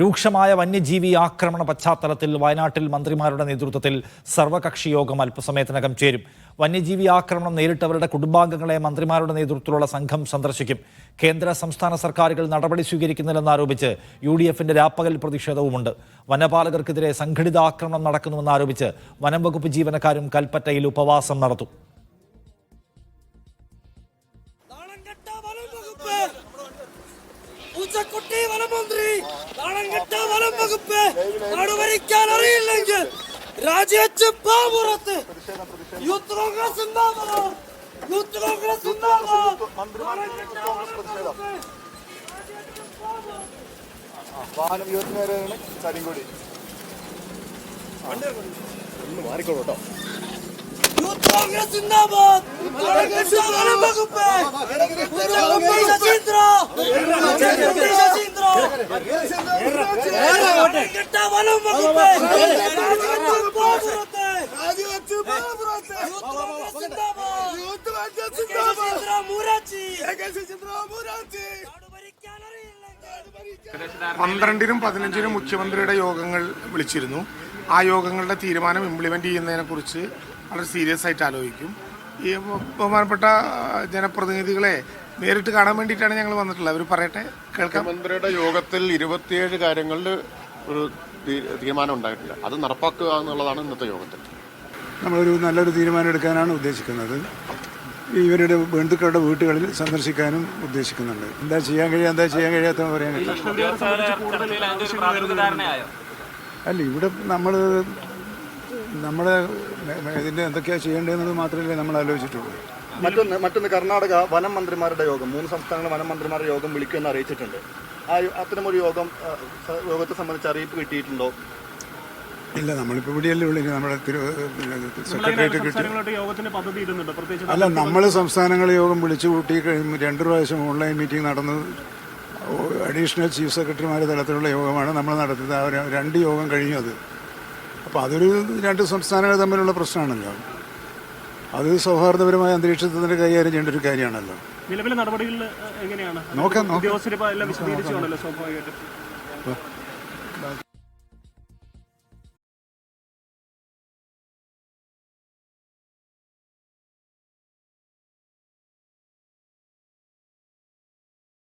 രൂക്ഷമായ വന്യജീവി ആക്രമണ പശ്ചാത്തലത്തിൽ വയനാട്ടിൽ മന്ത്രിമാരുടെ നേതൃത്വത്തിൽ സർവകക്ഷി യോഗം അല്പസമയത്തിനകം ചേരും. വന്യജീവി ആക്രമണം നേരിട്ടവരുടെ കുടുംബാംഗങ്ങളെ മന്ത്രിമാരുടെ നേതൃത്വത്തിലുള്ള സംഘം സന്ദർശിക്കും. കേന്ദ്ര സംസ്ഥാന സർക്കാരുകൾ നടപടി സ്വീകരിക്കുന്നില്ലെന്നാരോപിച്ച് UDFന്റെ രാപ്പകൽ പ്രതിഷേധവുമുണ്ട്. വനപാലകർക്കെതിരെ സംഘടിത ആക്രമണം നടക്കുന്നുവെന്നാരോപിച്ച് വനം വകുപ്പ് ജീവനക്കാരും കൽപ്പറ്റയിൽ ഉപവാസം നടത്തും. പൂച്ചക്കുട്ടി വനമന്ത്രി നാളെങ്കെട്ട വനം വകുപ്പ് നടുവരിക്കാൻ അറിയില്ലെങ്കിൽ രാജിവെച്ച് പാപുറത്ത്. യൂത്ത് കോൺഗ്രസ് ഉണ്ടാവുക, യൂത്ത് കോൺഗ്രസ് ഉണ്ടാവുക. വാഹനം യുവത്തിനേരെയാണ് കരിങ്കൊടി ഒന്ന് മാറിക്കോളൂ. യൂത്ത് കോൺഗ്രസ് സിന്ദാബാദ്. വനം വകുപ്പ് ശശീന്ദ്ര വനം വകുപ്പ് പന്ത്രണ്ടിനും 15-നും മുഖ്യമന്ത്രിയുടെ യോഗങ്ങൾ വിളിച്ചിരുന്നു. ആ യോഗങ്ങളുടെ തീരുമാനം ഇംപ്ലിമെന്റ് ചെയ്യുന്നതിനെ കുറിച്ച് വളരെ സീരിയസ് ആയിട്ട് ആലോചിക്കും. ഈ ബഹുമാനപ്പെട്ട ജനപ്രതിനിധികളെ നേരിട്ട് കാണാൻ വേണ്ടിയിട്ടാണ് ഞങ്ങൾ വന്നിട്ടുള്ളത്. അവർ പറയട്ടെ, കേൾക്കാം. മന്ത്രിയുടെ യോഗത്തിൽ 27 കാര്യങ്ങളിൽ ഒരു തീരുമാനം ഉണ്ടായിട്ടില്ല. അത് നടപ്പാക്കുക എന്നുള്ളതാണ് ഇന്നത്തെ യോഗത്തിൽ. നമ്മളൊരു നല്ലൊരു തീരുമാനം എടുക്കാനാണ് ഉദ്ദേശിക്കുന്നത്. ഇവരുടെ ബന്ധുക്കളുടെ വീട്ടുകളിൽ സന്ദർശിക്കാനും ഉദ്ദേശിക്കുന്നുണ്ട്. എന്താ ചെയ്യാൻ കഴിയാത്ത പറയാൻ അല്ല, ഇവിടെ നമ്മുടെ ഇതിൻ്റെ എന്തൊക്കെയാണ് ചെയ്യേണ്ടതെന്നത് മാത്രമല്ലേ നമ്മൾ ആലോചിച്ചിട്ടുള്ളൂ. മറ്റൊന്ന് കർണാടക വനം മന്ത്രിമാരുടെ യോഗം, 3 സംസ്ഥാനങ്ങൾ വനം മന്ത്രിമാരുടെ യോഗം വിളിക്കുമെന്ന് അറിയിച്ചിട്ടുണ്ട്. അത്തരമൊരു യോഗത്തെ സംബന്ധിച്ച് അറിയിപ്പ് കിട്ടിയിട്ടുണ്ടോ? ഇല്ല, നമ്മളിപ്പോൾ ഇവിടെയല്ലേ ഉള്ളൂ. നമ്മുടെ സെക്രട്ടേറിയറ്റ് കിട്ടി. അല്ല, നമ്മൾ സംസ്ഥാനങ്ങൾ യോഗം വിളിച്ചു കൂട്ടി 2 പ്രാവശ്യം ഓൺലൈൻ മീറ്റിംഗ് നടന്നു. അഡീഷണൽ ചീഫ് സെക്രട്ടറിമാരുടെ തലത്തിലുള്ള യോഗമാണ് നമ്മൾ നടത്തിയത്. 2 യോഗം കഴിഞ്ഞു. അപ്പോൾ അതൊരു 2 സംസ്ഥാനങ്ങൾ തമ്മിലുള്ള പ്രശ്നമാണല്ലോ. അത് സൗഹാർദ്ദപരമായ അന്തരീക്ഷത്തിൽ തന്നെ കൈകാര്യം ചെയ്യേണ്ട ഒരു കാര്യമാണല്ലോ. നിലവിലെ നടപടികൾ എങ്ങനെയാണ്? നോക്കാം. ഉദ്യോഗസ്ഥർ എല്ലാം വിശദീകരിച്ചു. സ്വാഭാവികമായിട്ടും